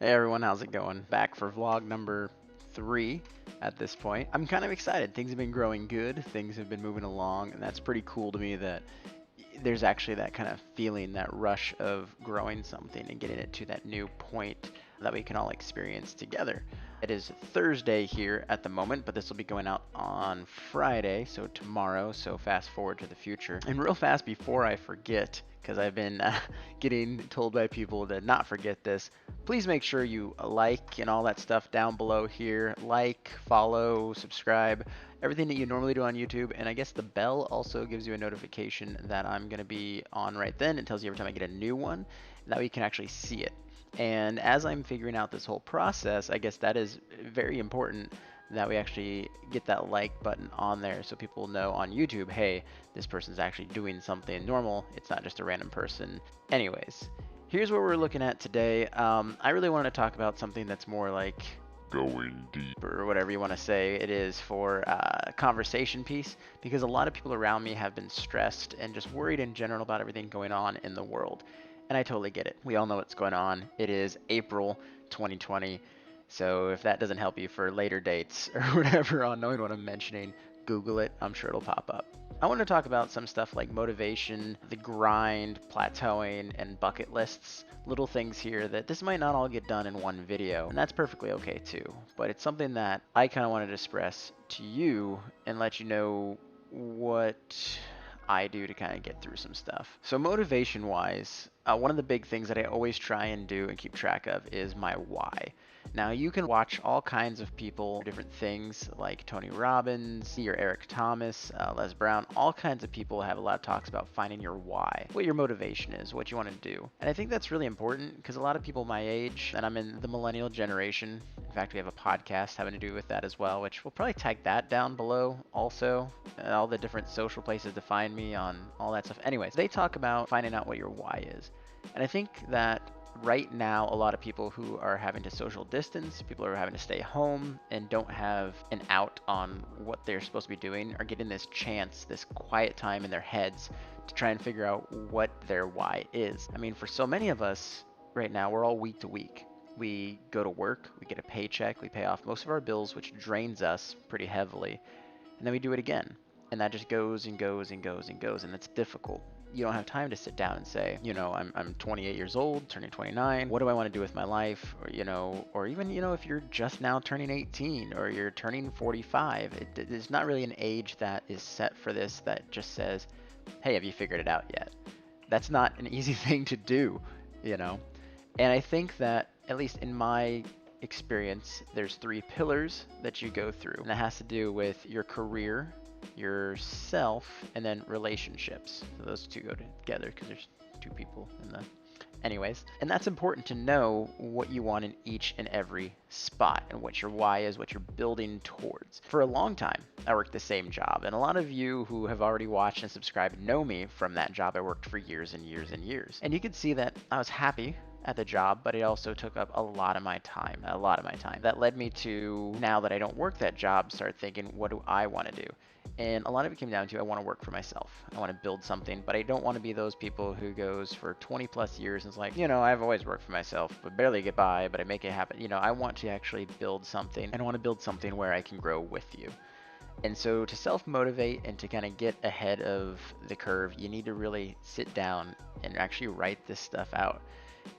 Hey everyone, how's it going? Back for vlog number 3 at this point. I'm kind of excited. Things have been growing good, things have been moving along, and that's pretty cool to me that there's actually that kind of feeling, that rush of growing something and getting it to that new point that we can all experience together. It is Thursday here at the moment, but this will be going out on Friday, so tomorrow, so fast forward to the future. And real fast before I forget, because I've been getting told by people to not forget this, please make sure you like and all that stuff down below here. Like, follow, subscribe, everything that you normally do on YouTube. And I guess the bell also gives you a notification that I'm going to be on right then. It tells you every time I get a new one, that way you can actually see it. And as I'm figuring out this whole process, I guess that is very important that we actually get that like button on there so people know on YouTube, hey, this person's actually doing something normal. It's not just a random person. Anyways, here's what we're looking at today. I really want to talk about something that's more like going deep or whatever you want to say it is for a conversation piece, because a lot of people around me have been stressed and just worried in general about everything going on in the world. And I totally get it. We all know what's going on. It is April 2020. So if that doesn't help you for later dates or whatever on knowing what I'm mentioning, Google it. I'm sure it'll pop up. I want to talk about some stuff like motivation, the grind, plateauing, and bucket lists. Little things here that this might not all get done in one video, and that's perfectly okay too. But it's something that I kind of wanted to express to you and let you know what I do to kind of get through some stuff. So motivation wise, one of the big things that I always try and do and keep track of is my why. Now you can watch all kinds of people, different things like Tony Robbins, or Eric Thomas, Les Brown, all kinds of people have a lot of talks about finding your why, what your motivation is, what you want to do. And I think that's really important because a lot of people my age, and I'm in the millennial generation. In fact, we have a podcast having to do with that as well, which we'll probably tag that down below also. All the different social places to find me on all that stuff. Anyways, they talk about finding out what your why is. And I think that right now, a lot of people who are having to social distance, people who are having to stay home and don't have an out on what they're supposed to be doing, are getting this chance, this quiet time in their heads to try and figure out what their why is. I mean, for so many of us right now, we're all week to week. We go to work, we get a paycheck, we pay off most of our bills, which drains us pretty heavily, and then we do it again. And that just goes and goes and goes and goes, and it's difficult. You don't have time to sit down and say, I'm 28 years old, turning 29. What do I want to do with my life? Or even, if you're just now turning 18 or you're turning 45, it's not really an age that is set for this that just says, hey, have you figured it out yet? That's not an easy thing to do, you know? And I think that, at least in my experience, there's 3 pillars that you go through. And that has to do with your career, yourself, and then relationships. So those 2 go together because there's 2 people in the... Anyways, and that's important to know what you want in each and every spot and what your why is, what you're building towards. For a long time, I worked the same job, and a lot of you who have already watched and subscribed know me from that job. I worked for years and years and years. And you could see that I was happy at the job, but it also took up a lot of my time, That led me to, now that I don't work that job, start thinking, what do I want to do? And a lot of it came down to, I want to work for myself. I want to build something, but I don't want to be those people who goes for 20 plus years and is like, I've always worked for myself, but barely get by, but I make it happen. I want to actually build something, and I want to build something where I can grow with you. And so to self-motivate and to kind of get ahead of the curve, you need to really sit down and actually write this stuff out.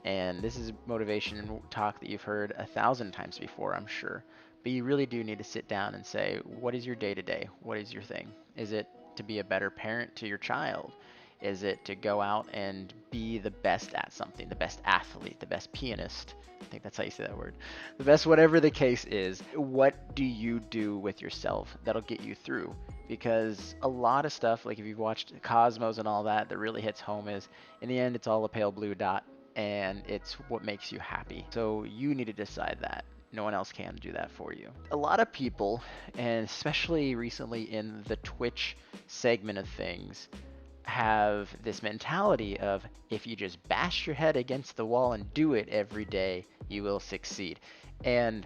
And this is motivation talk that you've heard 1,000 times before, I'm sure. But you really do need to sit down and say, what is your day-to-day? What is your thing? Is it to be a better parent to your child? Is it to go out and be the best at something, the best athlete, the best pianist? I think that's how you say that word. The best, whatever the case is. What do you do with yourself that'll get you through? Because a lot of stuff, like if you've watched Cosmos and all that, that really hits home is, in the end, it's all a pale blue dot, and it's what makes you happy. So you need to decide that. No one else can do that for you. A lot of people, and especially recently in the Twitch segment of things, have this mentality of, if you just bash your head against the wall and do it every day, you will succeed. And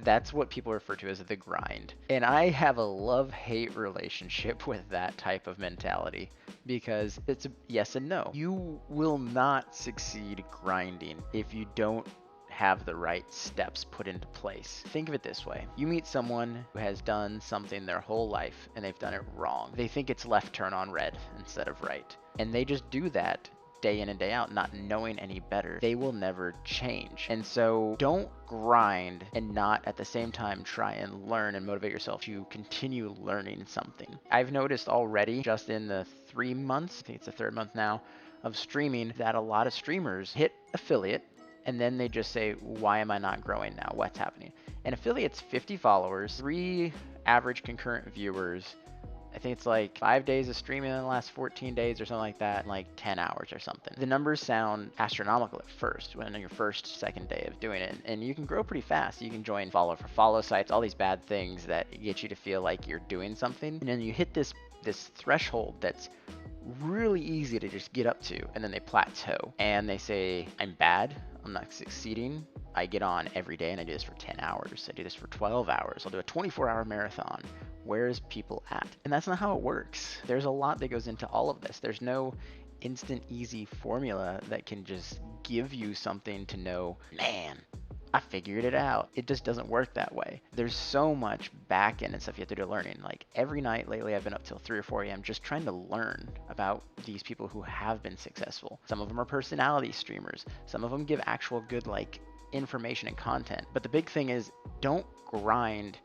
that's what people refer to as the grind. And I have a love-hate relationship with that type of mentality, because it's a yes and no. You will not succeed grinding if you don't have the right steps put into place. Think of it this way. You meet someone who has done something their whole life and they've done it wrong. They think it's left turn on red instead of right. And they just do that day in and day out, not knowing any better. They will never change. And so don't grind and not at the same time try and learn and motivate yourself to continue learning something. I've noticed already, just in the 3 months, I think it's the third month now, of streaming, that a lot of streamers hit affiliate and then they just say, why am I not growing now? What's happening? And affiliate's 50 followers, 3 average concurrent viewers. I think it's like 5 days of streaming in the last 14 days or something like that, and like 10 hours or something. The numbers sound astronomical at first, when on your first, second day of doing it, and you can grow pretty fast. You can join follow for follow sites, all these bad things that get you to feel like you're doing something, and then you hit this threshold that's really easy to just get up to, and then they plateau, and they say, I'm bad, I'm not succeeding. I get on every day and I do this for 10 hours. I do this for 12 hours. I'll do a 24-hour marathon. Where's people at? And that's not how it works. There's a lot that goes into all of this. There's no instant, easy formula that can just give you something to know, man, I figured it out. It just doesn't work that way. There's so much back end and stuff you have to do learning. Like every night lately, I've been up till 3 or 4 a.m. just trying to learn about these people who have been successful. Some of them are personality streamers. Some of them give actual good information and content. But the big thing is, don't grind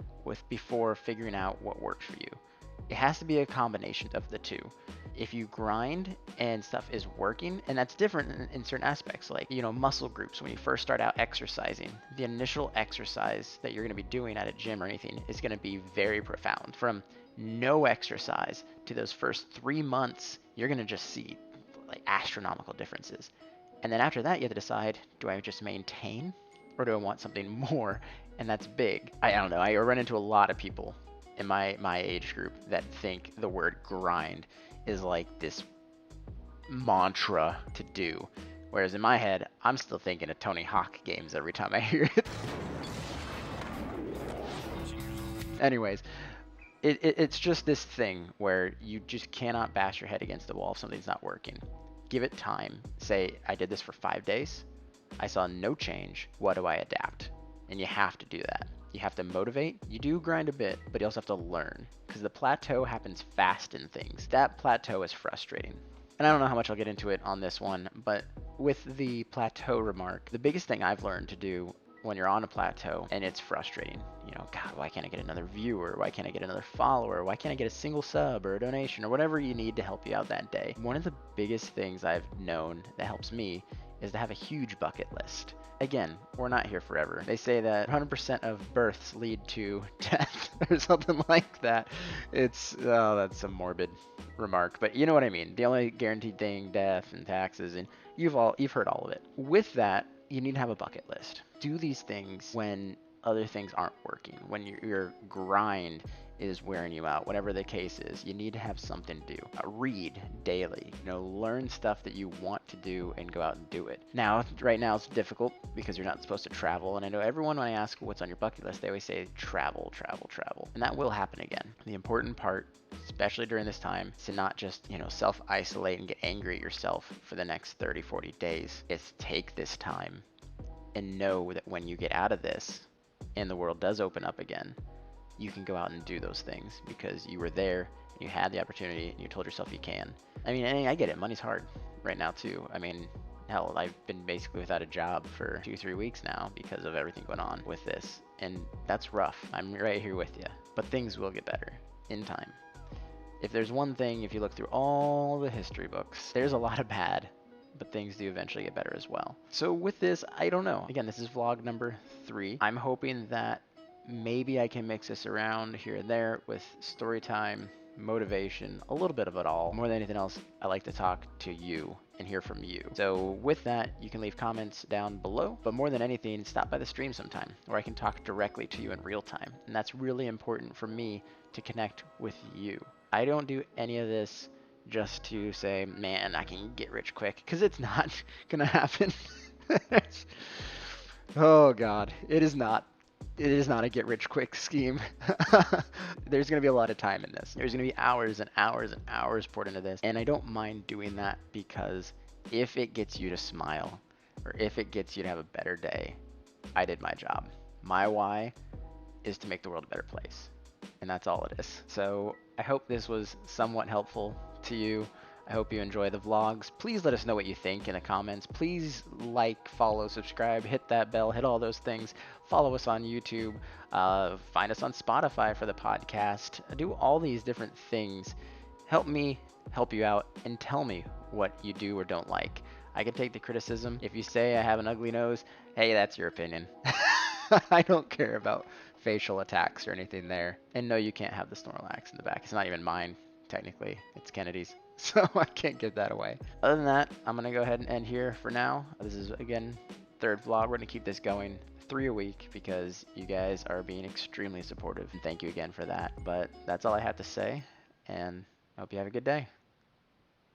before figuring out what works for you. It has to be a combination of the two. If you grind and stuff is working, and that's different in certain aspects, like, muscle groups, when you first start out exercising, the initial exercise that you're going to be doing at a gym or anything is going to be very profound. From no exercise to those first 3 months, you're going to just see astronomical differences. And then after that, you have to decide, do I just maintain or do I want something more? And that's big. I don't know. I run into a lot of people in my age group that think the word grind is like this mantra to do. Whereas in my head, I'm still thinking of Tony Hawk games every time I hear it. Anyways, it's just this thing where you just cannot bash your head against the wall if something's not working. Give it time. Say, I did this for 5 days. I saw no change. What do I adapt? And you have to do that. You have to motivate. You do grind a bit, but you also have to learn, because the plateau happens fast in things. That plateau is frustrating. And I don't know how much I'll get into it on this one, but with the plateau remark, the biggest thing I've learned to do when you're on a plateau and it's frustrating, God, why can't I get another viewer? Why can't I get another follower? Why can't I get a single sub or a donation or whatever you need to help you out that day? One of the biggest things I've known that helps me is to have a huge bucket list. Again, we're not here forever. They say that 100% of births lead to death or something like that. That's a morbid remark, but you know what I mean. The only guaranteed thing, death and taxes, and you've heard all of it. With that, you need to have a bucket list. Do these things when other things aren't working, when your grind is wearing you out, whatever the case is. You need to have something to do. Read daily, learn stuff that you want to do and go out and do it. Now, right now it's difficult because you're not supposed to travel, and I know everyone, when I ask what's on your bucket list, they always say travel, travel, travel, and that will happen again. The important part, especially during this time, is to not just, self-isolate and get angry at yourself for the next 30, 40 days. It's take this time and know that when you get out of this and the world does open up again, you can go out and do those things because you were there and you had the opportunity and you told yourself you can. I mean, I get it. Money's hard right now too. I mean, hell, I've been basically without a job for 2-3 weeks now because of everything going on with this. And that's rough. I'm right here with you. But things will get better in time. If there's one thing, if you look through all the history books, there's a lot of bad, but things do eventually get better as well. So with this, I don't know. Again, this is vlog number 3. I'm hoping that maybe I can mix this around here and there with story time, motivation, a little bit of it all. More than anything else, I like to talk to you and hear from you. So with that, you can leave comments down below, but more than anything, stop by the stream sometime where I can talk directly to you in real time. And that's really important for me to connect with you. I don't do any of this just to say, man, I can get rich quick, because it's not gonna happen. Oh God, it is not. It is not a get rich quick scheme. There's going to be a lot of time in this. There's going to be hours and hours and hours poured into this. And I don't mind doing that because if it gets you to smile or if it gets you to have a better day, I did my job. My why is to make the world a better place. And that's all it is. So I hope this was somewhat helpful to you. I hope you enjoy the vlogs. Please let us know what you think in the comments. Please like, follow, subscribe, hit that bell, hit all those things. Follow us on YouTube. Find us on Spotify for the podcast. Do all these different things. Help me help you out and tell me what you do or don't like. I can take the criticism. If you say I have an ugly nose, hey, that's your opinion. I don't care about facial attacks or anything there. And no, you can't have the Snorlax in the back. It's not even mine, technically. It's Kennedy's. So I can't give that away. Other than that, I'm going to go ahead and end here for now. This is, again, third vlog. We're going to keep this going 3 a week because you guys are being extremely supportive. And thank you again for that. But that's all I have to say. And I hope you have a good day.